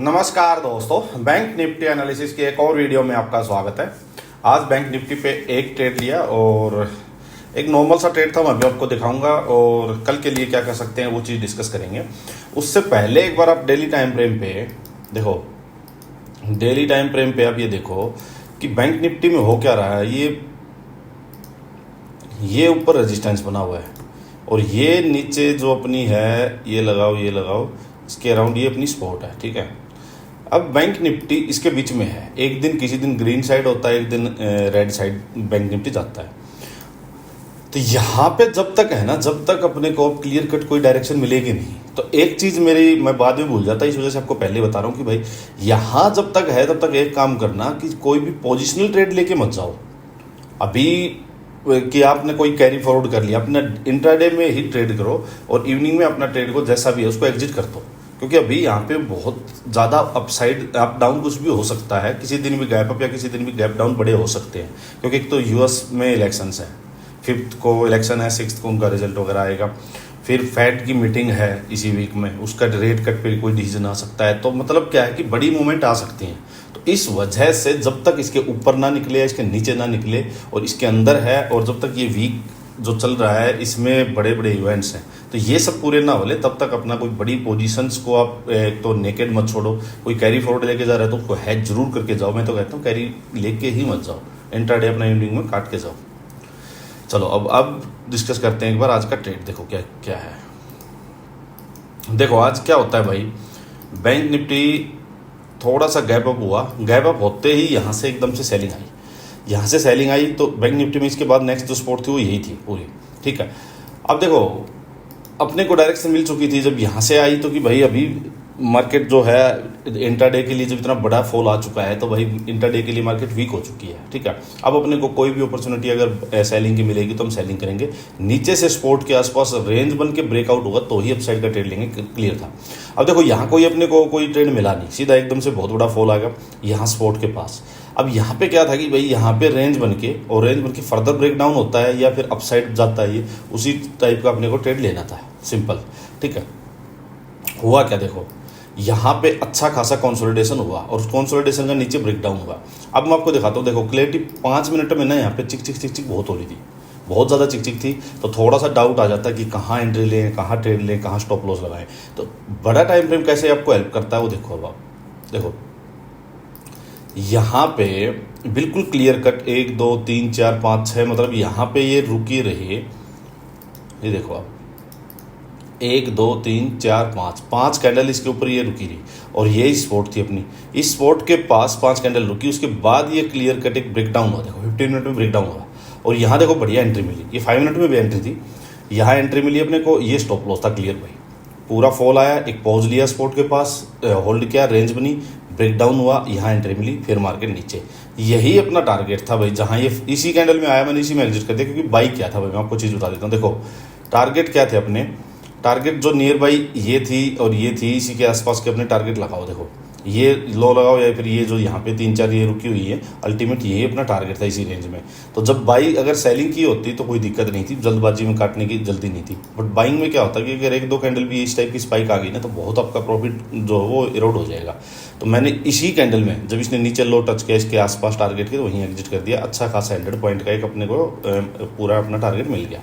नमस्कार दोस्तों, bank Nifty analysis के एक और वीडियो में आपका स्वागत है। आज बैंक निफ्टी पे एक ट्रेड लिया और एक नॉर्मल सा ट्रेड था, मैं अभी आपको दिखाऊंगा और कल के लिए क्या कर सकते हैं वो चीज़ डिस्कस करेंगे। उससे पहले एक बार आप डेली टाइम फ्रेम पे देखो, डेली टाइम फ्रेम पे आप ये देखो कि बैंक निफ्टी में हो क्या रहा है। ये ऊपर रेजिस्टेंस बना हुआ है और ये नीचे जो अपनी है ये लगाओ, इसके अराउंड ये अपनी सपोर्ट है, ठीक है। अब बैंक निफ्टी इसके बीच में है, एक दिन किसी दिन ग्रीन साइड होता है, एक दिन रेड साइड बैंक निफ्टी जाता है। तो यहाँ पे जब तक है ना, जब तक अपने को क्लियर कट कोई डायरेक्शन मिलेगी नहीं, तो एक चीज़ मैं बाद में भूल जाता, इस वजह से आपको पहले बता रहा हूँ कि भाई यहाँ जब तक है तब तक एक काम करना कि कोई भी पोजिशनल ट्रेड लेके मत जाओ। अभी कि आपने कोई कैरी फॉरवर्ड कर लिया, अपना इंट्राडे में ही ट्रेड करो और इवनिंग में अपना ट्रेड को जैसा भी है उसको एग्जिट कर दो, क्योंकि अभी यहाँ पे बहुत ज़्यादा अपसाइड अप डाउन कुछ भी हो सकता है। किसी दिन भी गैप अप या किसी दिन भी गैप डाउन बड़े हो सकते हैं, क्योंकि एक तो यूएस में इलेक्शंस है, 5th को इलेक्शन है, 6th को उनका रिजल्ट वगैरह आएगा, फिर फैड की मीटिंग है इसी वीक में, उसका रेट कट पे कोई डिसीजन आ सकता है। तो मतलब क्या है कि बड़ी मूवमेंट आ सकती हैं। तो इस वजह से जब तक इसके ऊपर ना निकले, इसके नीचे ना निकले और इसके अंदर है, और जब तक ये वीक जो चल रहा है इसमें बड़े बड़े इवेंट्स हैं, तो ये सब पूरे ना होले तब तक अपना कोई बड़ी पोजीशंस को आप एक तो नेकेड मत छोड़ो। कोई कैरी फॉरवर्ड लेके जा रहा है तो उसको हैज जरूर करके जाओ। मैं तो कहता हूँ कैरी लेके ही मत जाओ, इंट्राडे अपना इवनिंग में काट के जाओ। चलो अब डिस्कस करते हैं एक बार आज का ट्रेड। देखो क्या क्या है। देखो आज क्या होता है भाई, बैंक निफ्टी थोड़ा सा गैप अप हुआ, गैप अप होते ही यहाँ से एकदम से सेलिंग आई, यहाँ से सेलिंग आई तो बैंक निफ्टी में इसके बाद नेक्स्ट जो सपोर्ट थी वो यही थी पूरी, ठीक है। अब देखो अपने को डायरेक्शन मिल चुकी थी जब यहाँ से आई, तो कि भाई अभी मार्केट जो है इंट्राडे के लिए जब इतना बड़ा फॉल आ चुका है तो भाई इंट्राडे के लिए मार्केट वीक हो चुकी है, ठीक है। अब अपने को कोई भी अपॉर्चुनिटी अगर सेलिंग की मिलेगी तो हम सेलिंग करेंगे। नीचे से सपोर्ट के आसपास रेंज बन के ब्रेकआउट होगा तो ही अपसाइड का ट्रेड लेंगे, क्लियर था। अब देखो यहाँ कोई अपने को कोई ट्रेड मिला नहीं, सीधा एकदम से बहुत बड़ा फॉल आ गया यहाँ सपोर्ट के पास। अब यहाँ पे क्या था कि भाई यहाँ पे रेंज बन के और रेंज बन के फर्दर ब्रेक डाउन होता है या फिर अपसाइड जाता है, ये उसी टाइप का अपने को ट्रेड लेना था, सिंपल, ठीक है। हुआ क्या, देखो यहाँ पे अच्छा खासा कंसोलिडेशन हुआ और उस कंसोलिडेशन का नीचे ब्रेक डाउन हुआ। अब मैं आपको दिखाता हूँ, देखो क्लैरिटी 5 मिनट में ना यहाँ पे चिक चिक बहुत हो रही थी, बहुत ज़्यादा चिक थी। तो थोड़ा सा डाउट आ जाता है कि कहाँ एंट्री लें, कहाँ ट्रेड लें, कहाँ स्टॉप लॉस लगाएं। तो बड़ा टाइम फ्रेम कैसे आपको हेल्प करता है वो देखो। अब आप देखो यहाँ पे बिल्कुल क्लियर कट 1 2 3 4 5 6, मतलब यहाँ पे ये रुकी रही। ये देखो आप 1 2 3 4 5 कैंडल इसके ऊपर ये रुकी रही और ये स्पॉट थी अपनी। इस स्पॉट के पास 5 कैंडल रुकी, उसके बाद ये क्लियर कट एक ब्रेक डाउन हुआ। देखो 15 मिनट में ब्रेक डाउन हुआ और यहाँ देखो बढ़िया एंट्री मिली। ये 5 मिनट में भी एंट्री थी, यहाँ एंट्री मिली अपने को। ये स्टॉप लॉस था क्लियर भाई। पूरा फॉल आया, एक पॉज लिया स्पॉट के पास, होल्ड किया, रेंज बनी, ब्रेक डाउन हुआ, यहाँ एंट्री मिली, फिर मार्केट नीचे। यही अपना टारगेट था भाई, जहाँ ये इसी कैंडल में आया मैंने इसी में एग्जिट कर दिया, क्योंकि बाई क्या था भाई मैं आपको चीज़ बता देता हूँ। देखो टारगेट क्या थे अपने, टारगेट जो नियर बाई ये थी और ये थी, इसी के आसपास के अपने टारगेट लगाओ। देखो ये लो लगाओ या फिर ये जो यहाँ पे 3 4 ये रुकी हुई है, अल्टीमेट यही अपना टारगेट था इसी रेंज में। तो जब बाई अगर सेलिंग की होती तो कोई दिक्कत नहीं थी, जल्दबाजी में काटने की जल्दी नहीं थी। बट बाइंग में क्या होता है कि अगर 1 2 कैंडल भी इस टाइप की स्पाइक आ गई ना तो बहुत आपका प्रॉफिट जो है वो इरोड हो जाएगा। तो मैंने इसी कैंडल में जब इसने नीचे लो टच किया इसके आसपास टारगेट के, तो वहीं एग्जिट कर दिया। अच्छा खासा 100 पॉइंट का एक अपने को पूरा अपना टारगेट मिल गया।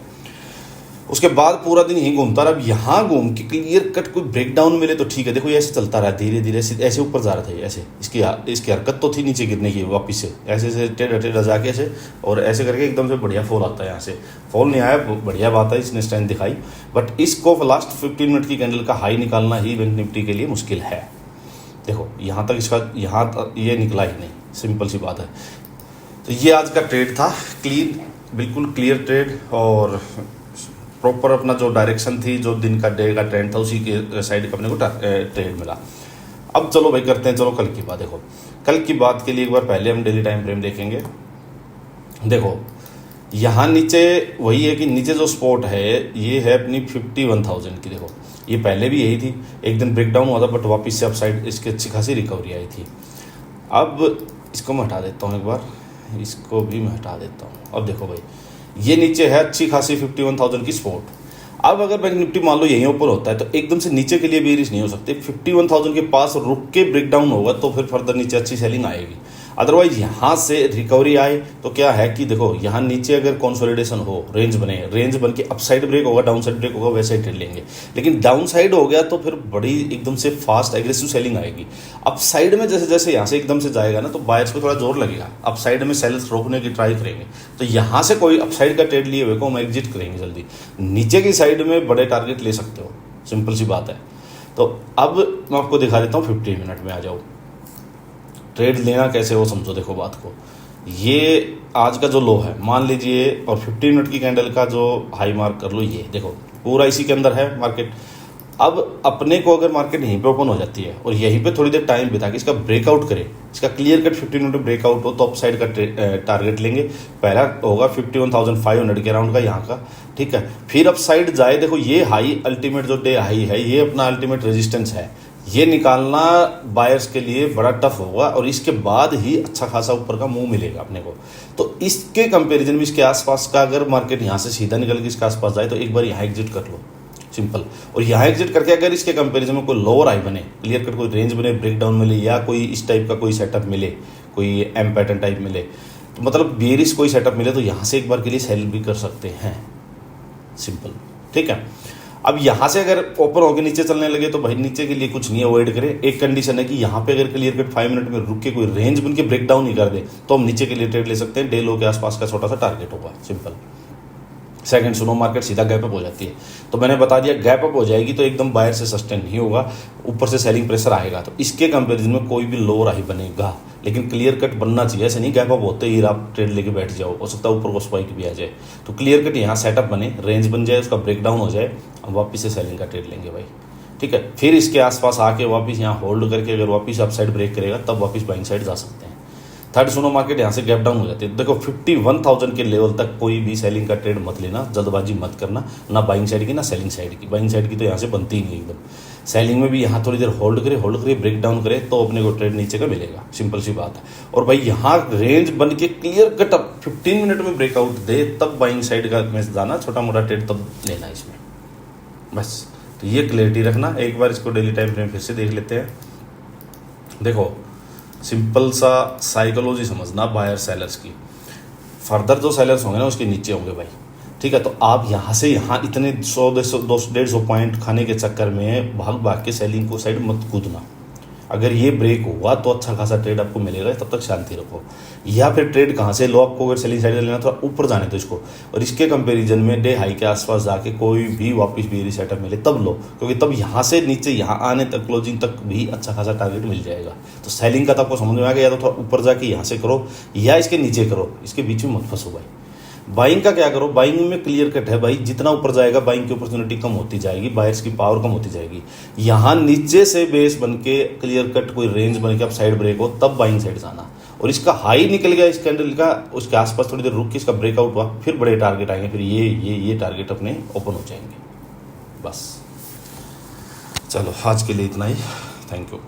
उसके बाद पूरा दिन यहीं घूमता रहा। अब यहाँ घूम के क्लियर कट कोई ब्रेकडाउन मिले तो ठीक है। देखो ये ऐसे चलता रहा, धीरे धीरे ऐसे ऊपर जा रहा था, ऐसे इसकी हरकत तो थी नीचे गिरने की वापस से, ऐसे टेढ़ा जाके ऐसे और ऐसे करके एकदम से बढ़िया फॉल आता है। यहाँ से फॉल नहीं आया, बढ़िया बात है, इसने स्ट्रेंथ दिखाई। बट इसको लास्ट 15 मिनट की कैंडल का हाई निकालना ही बैंक निफ्टी के लिए मुश्किल है। देखो यहाँ तक इसका ये निकला ही नहीं, सिंपल सी बात है। तो ये आज का ट्रेड था, क्लीन, बिल्कुल क्लियर ट्रेड और प्रॉपर अपना जो डायरेक्शन थी, जो दिन का डे का ट्रेंड था, उसी के साइड का अपने को ट्रेड मिला। अब चलो भाई करते हैं, चलो कल की बात। देखो कल की बात के लिए एक बार पहले हम डेली टाइम फ्रेम देखेंगे। देखो यहाँ नीचे वही है कि नीचे जो स्पॉट है ये है अपनी 51,000 की। देखो ये पहले भी यही थी, एक दिन ब्रेक डाउन हुआ था बट वापस से अपसाइड इसकी अच्छी खासी रिकवरी आई थी। अब इसको मैं हटा देता हूँ एक बार, इसको भी मैं हटा देता हूँ। अब देखो भाई ये नीचे है अच्छी खासी 51,000 की स्पॉट। अब अगर बैंक निफ्टी मान लो यहीं ऊपर होता है तो एकदम से नीचे के लिए बेरिश नहीं हो सकती। 51,000 के पास रुक के ब्रेक डाउन होगा तो फिर फर्दर नीचे अच्छी सेलिंग आएगी। अदरवाइज यहाँ से रिकवरी आए तो क्या है कि देखो यहाँ नीचे अगर कंसोलिडेशन हो, रेंज बन के अपसाइड ब्रेक होगा, डाउन साइड ब्रेक होगा, वैसे ही ट्रेड लेंगे। लेकिन डाउन साइड हो गया तो फिर बड़ी एकदम से फास्ट एग्रेसिव सेलिंग आएगी। अपसाइड में जैसे जैसे यहाँ से एकदम से जाएगा ना तो बायर्स को थोड़ा जोर लगेगा, अपसाइड में सेल्स रोकने की ट्राई करेंगे। तो यहाँ से कोई अपसाइड का ट्रेड लिए हुए को हम एग्जिट करेंगे जल्दी। नीचे की साइड में बड़े टारगेट ले सकते हो, सिंपल सी बात है। तो अब मैं आपको दिखा देता हूँ 15 मिनट में आ जाओ। ट्रेड लेना कैसे हो समझो, देखो बात को। ये आज का जो लो है मान लीजिए और 15 मिनट की कैंडल का जो हाई मार्क कर लो, ये देखो पूरा इसी के अंदर है मार्केट। अब अपने को अगर मार्केट यहीं पे ओपन हो जाती है और यहीं पे थोड़ी देर टाइम बिता के इसका ब्रेकआउट करे, इसका क्लियर कट 15 मिनट में ब्रेकआउट हो तो अप साइड का टारगेट लेंगे। पहला होगा 51,500 के अराउंड का यहाँ का, ठीक है। फिर अप साइड जाए, देखो ये हाई अल्टीमेट जो डे हाई है, ये अपना अल्टीमेट रेजिस्टेंस है, ये निकालना बायर्स के लिए बड़ा टफ होगा और इसके बाद ही अच्छा खासा ऊपर का मूव मिलेगा अपने को। तो इसके कंपैरिजन में इसके आसपास का अगर मार्केट यहाँ से सीधा निकल के इसके आसपास जाए तो एक बार यहाँ एग्जिट कर लो, सिंपल। और यहाँ एग्जिट करके अगर इसके कंपैरिजन में कोई लोअर हाई बने, क्लियर कट कोई रेंज बने, ब्रेकडाउन मिले या कोई इस टाइप का कोई सेटअप मिले, कोई एम पैटर्न टाइप मिले, तो मतलब बेरिश कोई सेटअप मिले तो यहाँ से एक बार के लिए सेल भी कर सकते हैं, सिंपल, ठीक है। अब यहाँ से अगर ओपन होकर नीचे चलने लगे तो भाई नीचे के लिए कुछ नहीं, अवॉइड करें। एक कंडीशन है कि यहाँ पे अगर क्लियर कट 5 मिनट में रुक के कोई रेंज बन के ब्रेकडाउन नहीं कर दे तो हम नीचे के लिए ट्रेड ले सकते हैं। डे लो के आसपास का छोटा सा टारगेट होगा, सिंपल। सेकंड सुनो, मार्केट सीधा गैप अप हो जाती है तो मैंने बता दिया गैप अप हो जाएगी तो एकदम बायर से सस्टेन नहीं होगा, ऊपर से सेलिंग प्रेशर आएगा। तो इसके कंपैरिजन में कोई भी लोअर हाई बनेगा, लेकिन क्लियर कट बनना चाहिए। ऐसे नहीं गैप अप होते ही आप ट्रेड लेके बैठ जाओ, हो सकता है ऊपर को स्पाइक भी आ जाए। तो क्लियर कट यहाँ सेटअप बने, रेंज बन जाए, उसका ब्रेकडाउन हो जाए, हम वापस से सेलिंग का ट्रेड लेंगे भाई, ठीक है। फिर इसके आसपास आके वापस यहाँ होल्ड करके अगर वापस अप साइड ब्रेक करेगा तब वापस बाइंग साइड जा सकते हैं। थर्ड सुनो, मार्केट यहाँ से गैप डाउन हो जाती है। देखो 51,000 के लेवल तक कोई भी सेलिंग का ट्रेड मत लेना, जल्दबाजी मत करना, ना बाइंग साइड की ना सेलिंग साइड की। बाइंग साइड की तो यहाँ से बनती ही नहीं एकदम। सेलिंग में भी यहाँ थोड़ी देर होल्ड करे ब्रेक डाउन करे तो अपने को ट्रेड नीचे का मिलेगा, सिंपल सी बात है। और भाई यहाँ रेंज बन के क्लियर कट अप 15 मिनट में ब्रेकआउट दे तब बाइंग साइड का में जाना, छोटा मोटा ट्रेड तब लेना इसमें, बस। तो ये क्लियरिटी रखना। एक बार इसको डेली टाइम फ्रेम फिर से देख लेते हैं। देखो सिंपल सा साइकोलॉजी समझना बायर सेलर्स की। फर्दर जो सेलर्स होंगे ना उसके नीचे होंगे भाई, ठीक है। तो आप यहाँ से यहाँ इतने 100-150 पॉइंट खाने के चक्कर में भाग के सेलिंग को साइड मत कूदना। अगर ये ब्रेक हुआ तो अच्छा खासा ट्रेड आपको मिलेगा, तब तक शांति रखो। या फिर ट्रेड कहाँ से लो, आपको अगर सेलिंग साइड लेना थोड़ा ऊपर जाने दो इसको, और इसके कंपैरिजन में डे हाई के आसपास जाके कोई भी वापस बेरी सेटअप मिले तब लो, क्योंकि तब यहाँ से नीचे यहाँ आने तक क्लोजिंग तक भी अच्छा खासा टारगेट मिल जाएगा। तो सेलिंग का तो आपको समझ में आ गया, या तो थोड़ा ऊपर जाके यहाँ से करो या इसके नीचे करो, इसके बीच में मत फंसो भाई। बाइंग का क्या करो, बाइंग में क्लियर कट है भाई, जितना ऊपर जाएगा बाइंग की अपॉर्चुनिटी कम होती जाएगी, बायर्स की पावर कम होती जाएगी। यहाँ नीचे से बेस बन के क्लियर कट कोई रेंज बन के अब साइड ब्रेक हो तब बाइंग साइड जाना। और इसका हाई निकल गया इस कैंडल का, उसके आसपास थोड़ी देर रुक के इसका ब्रेकआउट हुआ, फिर बड़े टारगेट आएंगे, फिर ये टारगेट अपने ओपन हो जाएंगे। बस चलो आज के लिए इतना ही, थैंक यू।